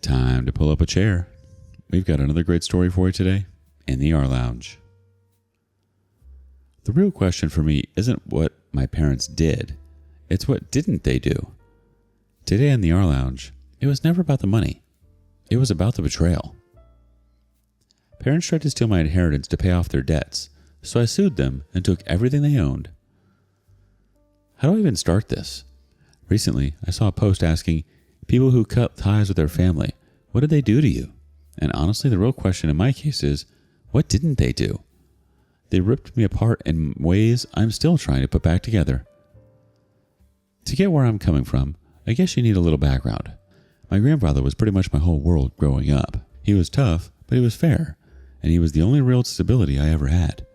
Time to pull up a chair. We've got another great story for you today in the rLounge. The real question for me isn't what my parents did, it's what didn't they do. Today in the rLounge, it was never about the money. It was about the betrayal. Parents tried to steal my inheritance to pay off their debts, so I sued them and took everything they owned. How do I even start this? Recently, I saw a post asking, people who cut ties with their family, what did they do to you? And honestly, the real question in my case is, what didn't they do? They ripped me apart in ways I'm still trying to put back together. To get where I'm coming from, I guess you need a little background. My grandfather was pretty much my whole world growing up. He was tough, but he was fair, and he was the only real stability I ever had.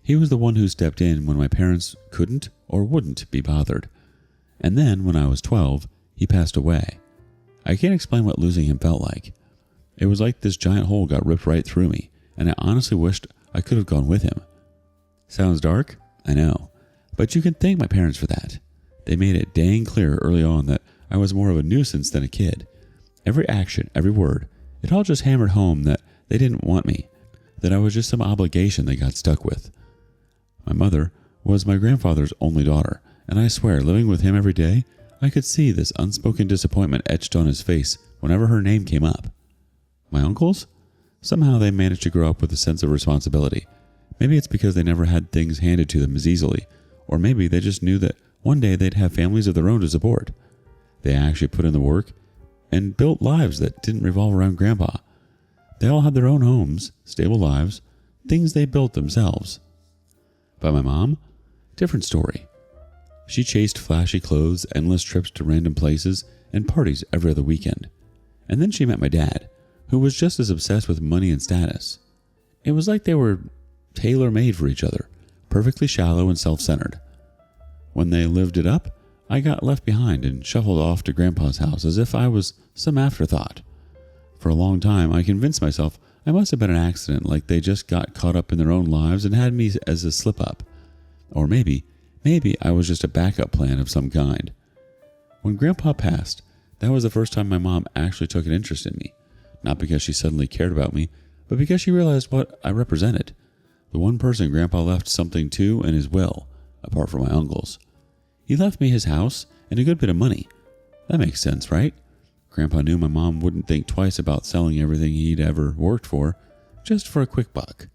He was the one who stepped in when my parents couldn't or wouldn't be bothered. And then, when I was 12, he passed away. I can't explain what losing him felt like. It was like this giant hole got ripped right through me, and I honestly wished I could have gone with him. Sounds dark? I know. But you can thank my parents for that. They made it dang clear early on that I was more of a nuisance than a kid. Every action, every word, it all just hammered home that they didn't want me, that I was just some obligation they got stuck with. My mother was my grandfather's only daughter, and I swear, living with him every day, I could see this unspoken disappointment etched on his face whenever her name came up. My uncles? Somehow they managed to grow up with a sense of responsibility. Maybe it's because they never had things handed to them as easily, or maybe they just knew that one day they'd have families of their own to support. They actually put in the work and built lives that didn't revolve around Grandpa. They all had their own homes, stable lives, things they built themselves. But my mom? Different story. She chased flashy clothes, endless trips to random places, and parties every other weekend. And then she met my dad, who was just as obsessed with money and status. It was like they were tailor-made for each other, perfectly shallow and self-centered. When they lived it up, I got left behind and shuffled off to Grandpa's house as if I was some afterthought. For a long time, I convinced myself I must have been an accident, like they just got caught up in their own lives and had me as a slip-up. Or maybe I was just a backup plan of some kind. When Grandpa passed, that was the first time my mom actually took an interest in me. Not because she suddenly cared about me, but because she realized what I represented. The one person Grandpa left something to in his will, apart from my uncles. He left me his house and a good bit of money. That makes sense, right? Grandpa knew my mom wouldn't think twice about selling everything he'd ever worked for, just for a quick buck.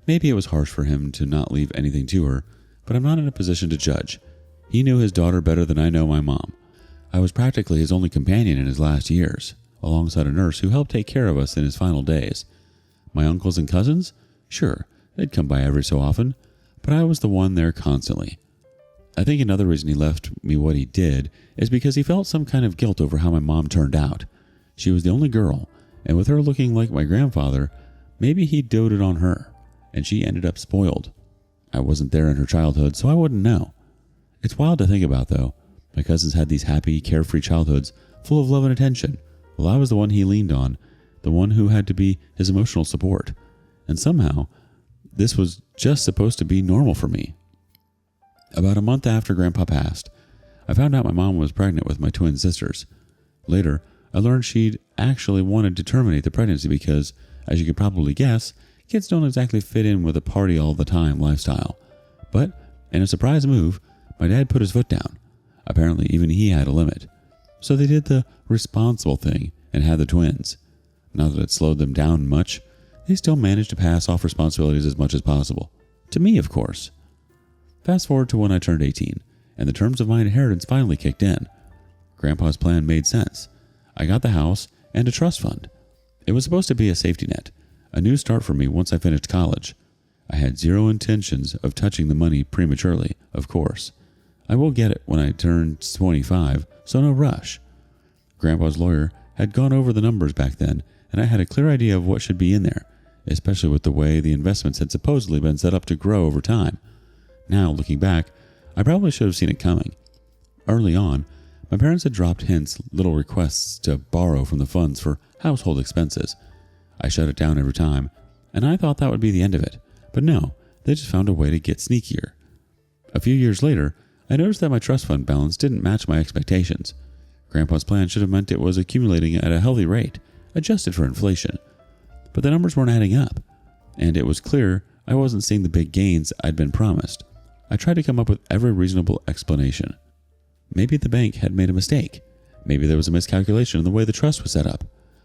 Maybe it was harsh for him to not leave anything to her, but I'm not in a position to judge. He knew his daughter better than I know my mom. I was practically his only companion in his last years, alongside a nurse who helped take care of us in his final days. My uncles and cousins? Sure, they'd come by every so often, but I was the one there constantly. I think another reason he left me what he did is because he felt some kind of guilt over how my mom turned out. She was the only girl, and with her looking like my grandfather, maybe he doted on her, and she ended up spoiled. I wasn't there in her childhood, so I wouldn't know. It's wild to think about, though. My cousins had these happy, carefree childhoods, full of love and attention, while I was the one he leaned on, the one who had to be his emotional support. And somehow, this was just supposed to be normal for me. About a month after Grandpa passed, I found out my mom was pregnant with my twin sisters. Later, I learned she'd actually wanted to terminate the pregnancy because, as you could probably guess, kids don't exactly fit in with a party all the time lifestyle. But, in a surprise move, my dad put his foot down. Apparently, even he had a limit. So they did the responsible thing and had the twins. Not that it slowed them down much, they still managed to pass off responsibilities as much as possible. To me, of course. Fast forward to when I turned 18, and the terms of my inheritance finally kicked in. Grandpa's plan made sense. I got the house and a trust fund. It was supposed to be a safety net, a new start for me once I finished college. I had zero intentions of touching the money prematurely, of course. I will get it when I turn 25, so no rush. Grandpa's lawyer had gone over the numbers back then, and I had a clear idea of what should be in there, especially with the way the investments had supposedly been set up to grow over time. Now, looking back, I probably should have seen it coming. Early on, my parents had dropped hints, little requests to borrow from the funds for household expenses. I shut it down every time, and I thought that would be the end of it. But no, they just found a way to get sneakier. A few years later, I noticed that my trust fund balance didn't match my expectations. Grandpa's plan should have meant it was accumulating at a healthy rate, adjusted for inflation. But the numbers weren't adding up, and it was clear I wasn't seeing the big gains I'd been promised. I tried to come up with every reasonable explanation. Maybe the bank had made a mistake. Maybe there was a miscalculation in the way the trust was set up.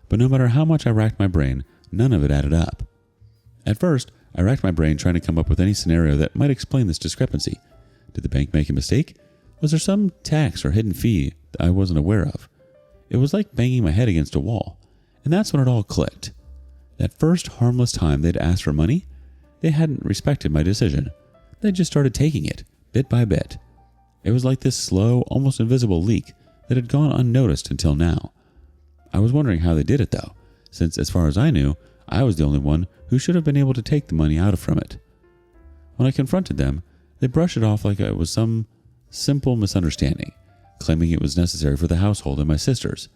But no matter how much I racked my brain, none of it added up. At first, I racked my brain trying to come up with any scenario that might explain this discrepancy. Did the bank make a mistake? Was there some tax or hidden fee that I wasn't aware of? It was like banging my head against a wall. And that's when it all clicked. That first harmless time they'd asked for money, they hadn't respected my decision. They just started taking it, bit by bit. It was like this slow, almost invisible leak that had gone unnoticed until now. I was wondering how they did it though, since as far as I knew, I was the only one who should have been able to take the money out from it. When I confronted them, they brushed it off like it was some simple misunderstanding, claiming it was necessary for the household and my sisters,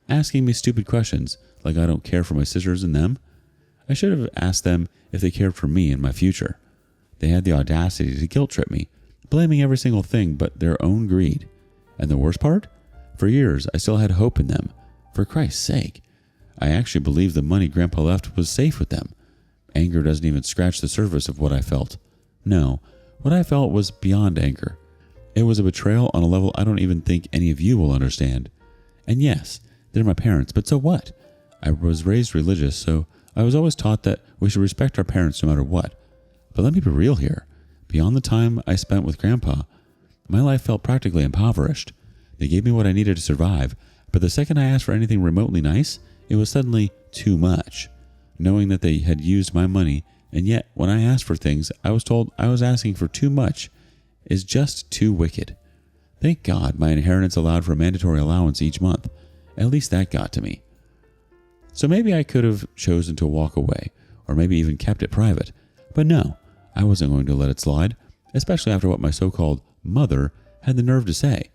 asking me stupid questions like I don't care for my sisters and them. I should have asked them if they cared for me and my future. They had the audacity to guilt trip me, blaming every single thing but their own greed. And the worst part? For years, I still had hope in them. For Christ's sake. I actually believed the money Grandpa left was safe with them. Anger doesn't even scratch the surface of what I felt. No, what I felt was beyond anger. It was a betrayal on a level I don't even think any of you will understand. And yes, they're my parents, but so what? I was raised religious, so I was always taught that we should respect our parents no matter what. But let me be real here. Beyond the time I spent with Grandpa, my life felt practically impoverished. They gave me what I needed to survive, but the second I asked for anything remotely nice, it was suddenly too much. Knowing that they had used my money, and yet when I asked for things, I was told I was asking for too much, is just too wicked. Thank God my inheritance allowed for a mandatory allowance each month. At least that got to me. So maybe I could have chosen to walk away, or maybe even kept it private. But no, I wasn't going to let it slide, especially after what my so-called mother had the nerve to say.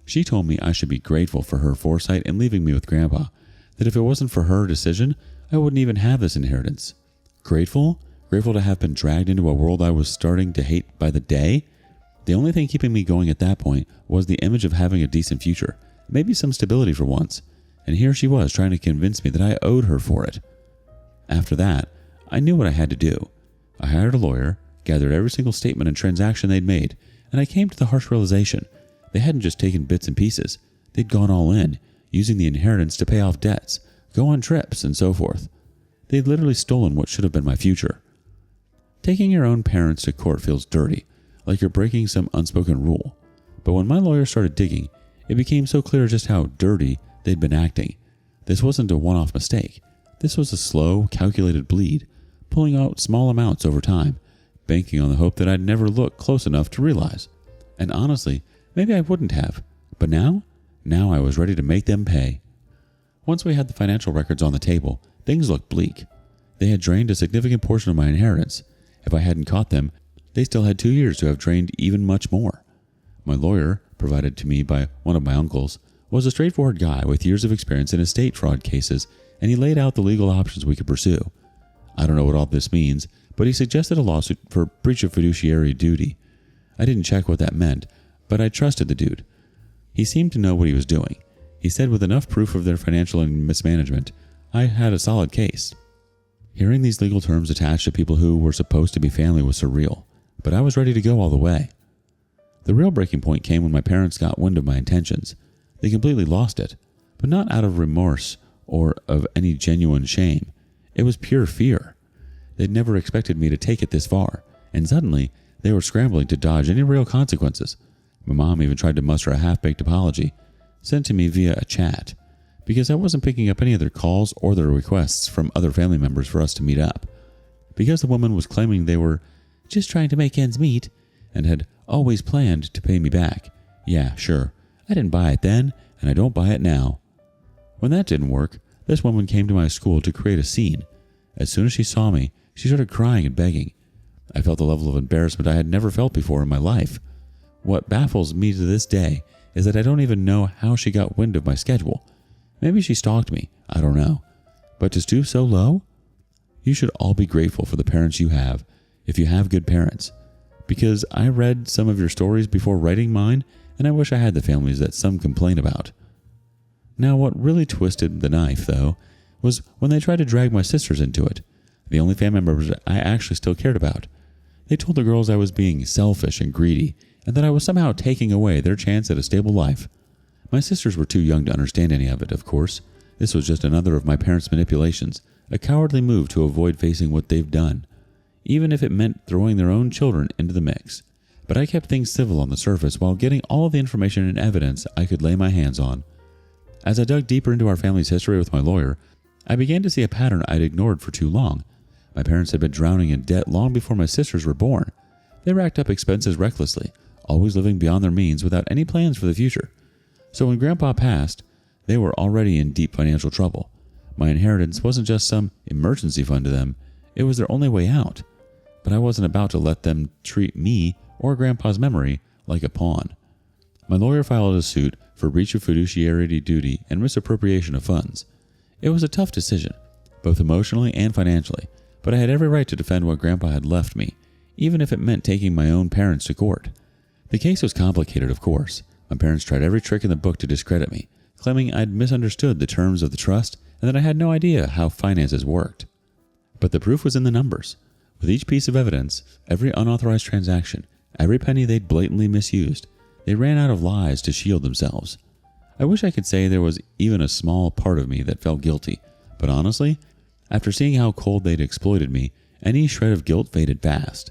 She told me I should be grateful for her foresight in leaving me with Grandpa, that if it wasn't for her decision, I wouldn't even have this inheritance. Grateful? Grateful to have been dragged into a world I was starting to hate by the day? The only thing keeping me going at that point was the image of having a decent future, maybe some stability for once. And here she was trying to convince me that I owed her for it. After that, I knew what I had to do. I hired a lawyer, gathered every single statement and transaction they'd made, and I came to the harsh realization they hadn't just taken bits and pieces. They'd gone all in, using the inheritance to pay off debts, go on trips, and so forth. They'd literally stolen what should have been my future. Taking your own parents to court feels dirty, like you're breaking some unspoken rule. But when my lawyer started digging, it became so clear just how dirty they'd been acting. This wasn't a one-off mistake. This was a slow, calculated bleed, pulling out small amounts over time, banking on the hope that I'd never look close enough to realize. And honestly, maybe I wouldn't have. But now I was ready to make them pay. Once we had the financial records on the table, things looked bleak. They had drained a significant portion of my inheritance. If I hadn't caught them, they still had 2 years to have drained even much more. My lawyer, provided to me by one of my uncles, was a straightforward guy with years of experience in estate fraud cases, and he laid out the legal options we could pursue. I don't know what all this means, but he suggested a lawsuit for breach of fiduciary duty. I didn't check what that meant, but I trusted the dude. He seemed to know what he was doing. He said with enough proof of their financial and mismanagement, I had a solid case. Hearing these legal terms attached to people who were supposed to be family was surreal, but I was ready to go all the way. The real breaking point came when my parents got wind of my intentions. They completely lost it, but not out of remorse or of any genuine shame. It was pure fear. They'd never expected me to take it this far, and suddenly they were scrambling to dodge any real consequences. My mom even tried to muster a half-baked apology, sent to me via a chat, because I wasn't picking up any of their calls or their requests from other family members for us to meet up. Because the woman was claiming they were just trying to make ends meet and had always planned to pay me back. Yeah, sure. I didn't buy it then, and I don't buy it now. When that didn't work, this woman came to my school to create a scene. As soon as she saw me, she started crying and begging. I felt a level of embarrassment I had never felt before in my life. What baffles me to this day is that I don't even know how she got wind of my schedule. Maybe she stalked me, I don't know. But to stoop so low? You should all be grateful for the parents you have, if you have good parents. Because I read some of your stories before writing mine, and I wish I had the families that some complain about. Now, what really twisted the knife, though, was when they tried to drag my sisters into it, the only family members I actually still cared about. They told the girls I was being selfish and greedy, and that I was somehow taking away their chance at a stable life. My sisters were too young to understand any of it, of course. This was just another of my parents' manipulations, a cowardly move to avoid facing what they've done, even if it meant throwing their own children into the mix. But I kept things civil on the surface while getting all the information and evidence I could lay my hands on. As I dug deeper into our family's history with my lawyer, I began to see a pattern I'd ignored for too long. My parents had been drowning in debt long before my sisters were born. They racked up expenses recklessly, always living beyond their means without any plans for the future. So when Grandpa passed, they were already in deep financial trouble. My inheritance wasn't just some emergency fund to them, it was their only way out. But I wasn't about to let them treat me or Grandpa's memory like a pawn. My lawyer filed a suit for breach of fiduciary duty and misappropriation of funds. It was a tough decision, both emotionally and financially, but I had every right to defend what Grandpa had left me, even if it meant taking my own parents to court. The case was complicated, of course. My parents tried every trick in the book to discredit me, claiming I'd misunderstood the terms of the trust and that I had no idea how finances worked. But the proof was in the numbers. With each piece of evidence, every unauthorized transaction, every penny they'd blatantly misused, they ran out of lies to shield themselves. I wish I could say there was even a small part of me that felt guilty, but honestly, after seeing how cold they'd exploited me, any shred of guilt faded fast.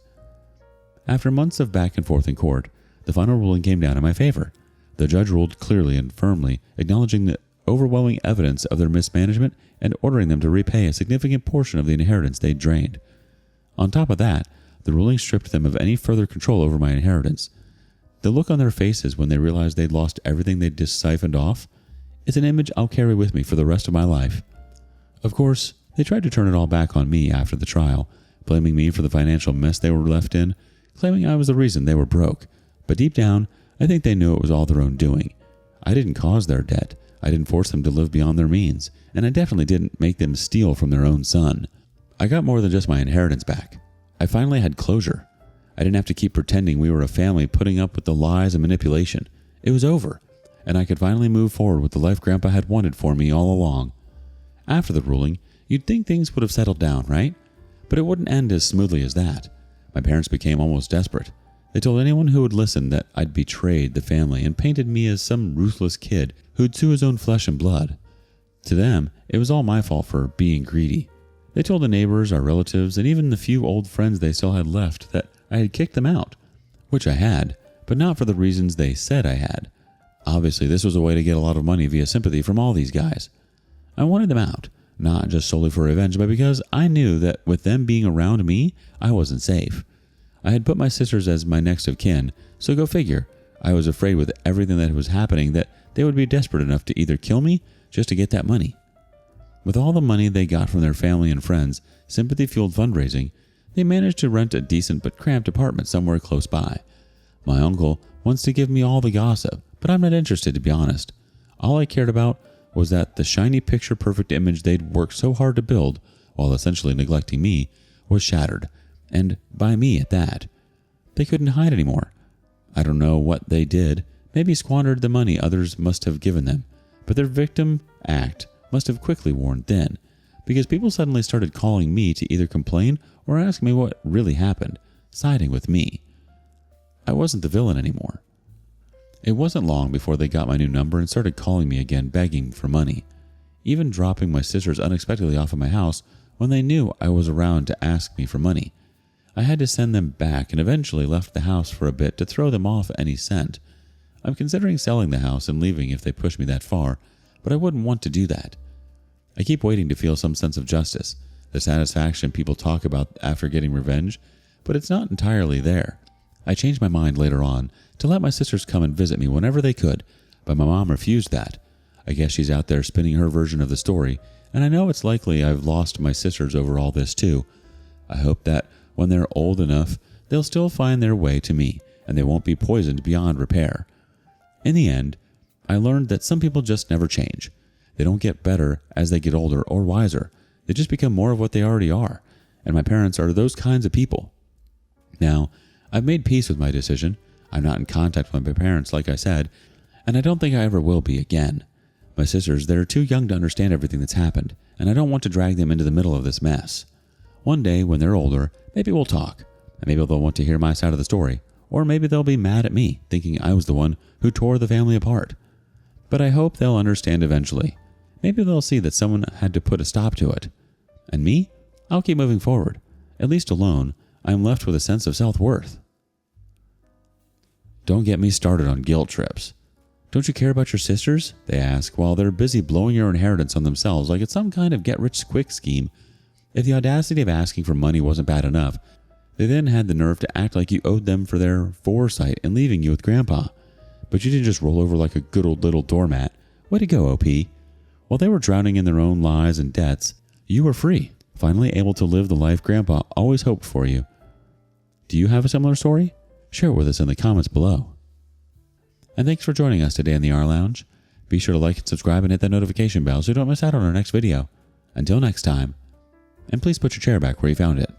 After months of back and forth in court, the final ruling came down in my favor. The judge ruled clearly and firmly, acknowledging the overwhelming evidence of their mismanagement and ordering them to repay a significant portion of the inheritance they'd drained. On top of that, the ruling stripped them of any further control over my inheritance. The look on their faces when they realized they'd lost everything they'd just siphoned off is an image I'll carry with me for the rest of my life. Of course, they tried to turn it all back on me after the trial, blaming me for the financial mess they were left in, claiming I was the reason they were broke. But deep down, I think they knew it was all their own doing. I didn't cause their debt, I didn't force them to live beyond their means, and I definitely didn't make them steal from their own son. I got more than just my inheritance back. I finally had closure. I didn't have to keep pretending we were a family putting up with the lies and manipulation. It was over, and I could finally move forward with the life Grandpa had wanted for me all along. After the ruling, you'd think things would have settled down, right? But it wouldn't end as smoothly as that. My parents became almost desperate. They told anyone who would listen that I'd betrayed the family and painted me as some ruthless kid who'd sue his own flesh and blood. To them, it was all my fault for being greedy. They told the neighbors, our relatives, and even the few old friends they still had left that I had kicked them out, which I had, but not for the reasons they said I had. Obviously, this was a way to get a lot of money via sympathy from all these guys. I wanted them out, not just solely for revenge, but because I knew that with them being around me, I wasn't safe. I had put my sisters as my next of kin, so go figure, I was afraid with everything that was happening that they would be desperate enough to either kill me just to get that money. With all the money they got from their family and friends, sympathy-fueled fundraising, they managed to rent a decent but cramped apartment somewhere close by. My uncle wants to give me all the gossip, but I'm not interested, to be honest. All I cared about was that the shiny picture-perfect image they'd worked so hard to build, while essentially neglecting me, was shattered, and by me at that. They couldn't hide anymore. I don't know what they did, maybe squandered the money others must have given them, but their victim act must have quickly worn thin, because people suddenly started calling me to either complain or ask me what really happened, siding with me. I wasn't the villain anymore. It wasn't long before they got my new number and started calling me again, begging for money, even dropping my sisters unexpectedly off at my house when they knew I was around to ask me for money. I had to send them back and eventually left the house for a bit to throw them off any scent. I'm considering selling the house and leaving if they push me that far, but I wouldn't want to do that. I keep waiting to feel some sense of justice, the satisfaction people talk about after getting revenge, but it's not entirely there. I changed my mind later on to let my sisters come and visit me whenever they could, but my mom refused that. I guess she's out there spinning her version of the story, and I know it's likely I've lost my sisters over all this too. I hope that when they're old enough, they'll still find their way to me, and they won't be poisoned beyond repair. In the end, I learned that some people just never change. They don't get better as they get older or wiser. They just become more of what they already are, and my parents are those kinds of people. Now, I've made peace with my decision. I'm not in contact with my parents, like I said, and I don't think I ever will be again. My sisters, they're too young to understand everything that's happened, and I don't want to drag them into the middle of this mess. One day, when they're older, maybe we'll talk, and maybe they'll want to hear my side of the story, or maybe they'll be mad at me, thinking I was the one who tore the family apart. But I hope they'll understand eventually. Maybe they'll see that someone had to put a stop to it. And me? I'll keep moving forward. At least alone, I'm left with a sense of self-worth. Don't get me started on guilt trips. Don't you care about your sisters? They ask, while they're busy blowing your inheritance on themselves like it's some kind of get-rich-quick scheme. If the audacity of asking for money wasn't bad enough, they then had the nerve to act like you owed them for their foresight in leaving you with Grandpa. But you didn't just roll over like a good old little doormat. Way to go, OP. While they were drowning in their own lies and debts, you were free, finally able to live the life Grandpa always hoped for you. Do you have a similar story? Share it with us in the comments below. And thanks for joining us today in the rLounge. Be sure to like and subscribe and hit that notification bell so you don't miss out on our next video. Until next time, and please put your chair back where you found it.